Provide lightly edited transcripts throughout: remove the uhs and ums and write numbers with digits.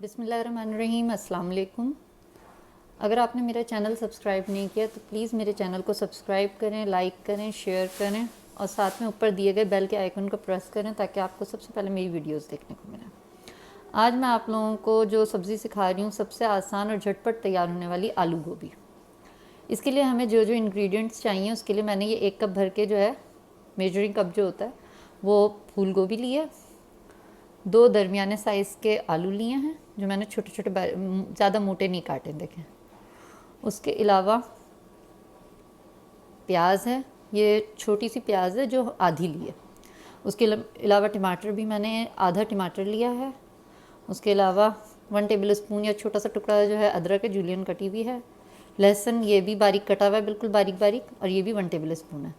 बिस्मिल्लाहिर्रहमानिर्रहीम, अस्सलाम वालेकुम। अगर आपने मेरा चैनल सब्सक्राइब नहीं किया तो प्लीज़ मेरे चैनल को सब्सक्राइब करें, लाइक करें, शेयर करें और साथ में ऊपर दिए गए बेल के आइकन को प्रेस करें ताकि आपको सबसे पहले मेरी वीडियोस देखने को मिलें। आज मैं आप लोगों को जो सब्ज़ी सिखा रही हूँ सबसे आसान और झटपट तैयार होने वाली आलू गोभी। इसके लिए हमें जो जो इंग्रेडिएंट्स चाहिए उसके लिए मैंने ये 1 कप भर के जो है मेजरिंग कप जो होता है वो फूल गोभी ली है। 2 दरमियाने साइज़ के आलू लिए हैं जो मैंने छोटे छोटे ज़्यादा मोटे नहीं काटे, देखें। उसके अलावा प्याज है, ये छोटी सी प्याज है जो आधी ली है। उसके अलावा टमाटर भी मैंने आधा टमाटर लिया है। उसके अलावा 1 टेबल स्पून या छोटा सा टुकड़ा जो है अदरक है, जूलियन कटी हुई है। लहसुन ये भी बारीक कटा हुआ है, बिल्कुल बारीक बारीक, और ये भी 1 टेबल स्पून है।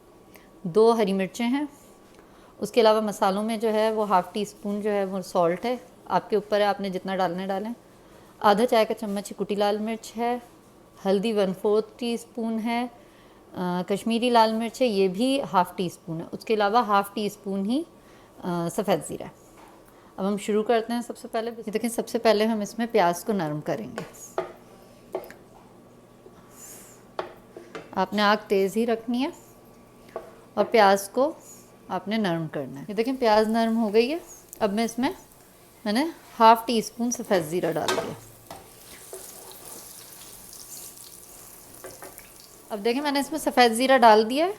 2 हरी मिर्चें हैं। उसके अलावा मसालों में जो है वो हाफ़ टी स्पून जो है वो सॉल्ट है, आपके ऊपर है, आपने जितना डालना है डालें। आधा चाय का चम्मच कुटी लाल मिर्च है। हल्दी 1/4 टीस्पून है। कश्मीरी लाल मिर्च है, ये भी हाफ़ टी स्पून है। उसके अलावा हाफ़ टी स्पून ही सफ़ेद ज़ीरा है। अब हम शुरू करते हैं। सबसे पहले देखें, सबसे पहले हम इसमें प्याज को नरम करेंगे। आपने आग तेज़ ही रखनी है और प्याज को आपने नरम करना है। ये देखें प्याज नरम हो गई है। अब मैं इसमें मैंने हाफ़ टी स्पून सफ़ेद ज़ीरा डाल दिया। अब देखें मैंने इसमें सफ़ेद ज़ीरा डाल दिया है।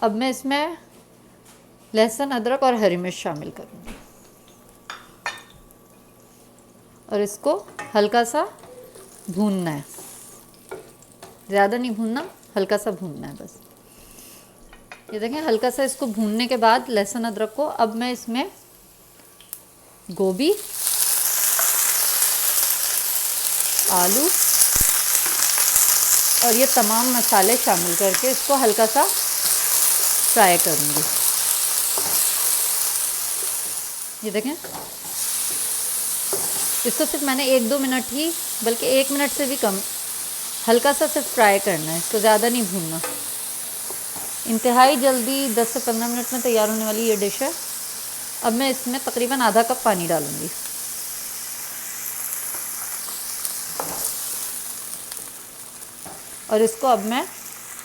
अब मैं इसमें लहसुन, अदरक और हरी मिर्च शामिल करूँगी और इसको हल्का सा भूनना है। ज़्यादा नहीं भूनना, हल्का सा भूनना है बस। ये देखें हल्का सा इसको भूनने के बाद लहसुन अदरक को, अब मैं इसमें गोभी, आलू और ये तमाम मसाले शामिल करके इसको हल्का सा फ्राई करूँगी। ये देखें इसको सिर्फ मैंने 1-2 मिनट ही, बल्कि 1 मिनट से भी कम हल्का सा सिर्फ फ्राई करना है, इसको ज़्यादा नहीं भूनना। इंतहाई जल्दी 10 से 15 मिनट में तैयार होने वाली ये डिश है। अब मैं इसमें तकरीबन आधा कप पानी डालूँगी। और इसको अब मैं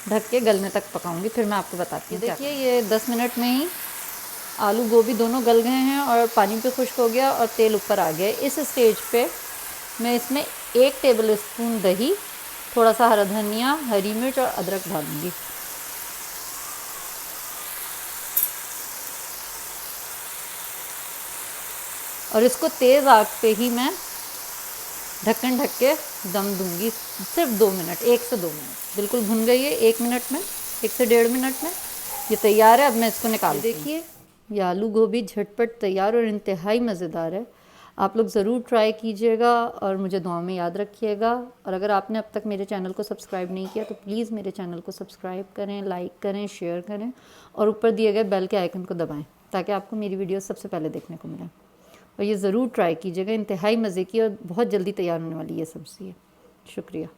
ढक के गलने तक पकाऊंगी, फिर मैं आपको बताती हूँ। देखिए ये 10 मिनट में ही आलू गोभी दोनों गल गए हैं और पानी भी खुश्क हो गया और तेल ऊपर आ गया। इस स्टेज पे मैं इसमें 1 टेबल स्पून दही, थोड़ा सा हरा धनिया, हरी मिर्च और अदरक डालूंगी। और इसको तेज़ आग पे ही मैं ढक्कन ढक के दम दूंगी, सिर्फ 2 मिनट, 1 से 2 मिनट। बिल्कुल भुन गई है 1 मिनट में, 1 से 1.5 मिनट में ये तैयार है। अब मैं इसको निकाल, देखिए ये आलू गोभी झटपट तैयार और इंतहाई मज़ेदार है। आप लोग ज़रूर ट्राई कीजिएगा और मुझे दुआ में याद रखिएगा। और अगर आपने अब तक मेरे चैनल को सब्सक्राइब नहीं किया तो प्लीज़ मेरे चैनल को सब्सक्राइब करें, लाइक करें, शेयर करें और ऊपर दिए गए बेल के आइकन को दबाएँ ताकि आपको मेरी वीडियो सबसे पहले देखने को मिले। और ये ज़रूर ट्राई कीजिएगा, इंतहाई मज़े की और बहुत जल्दी तैयार होने वाली ये सब्ज़ी है। शुक्रिया।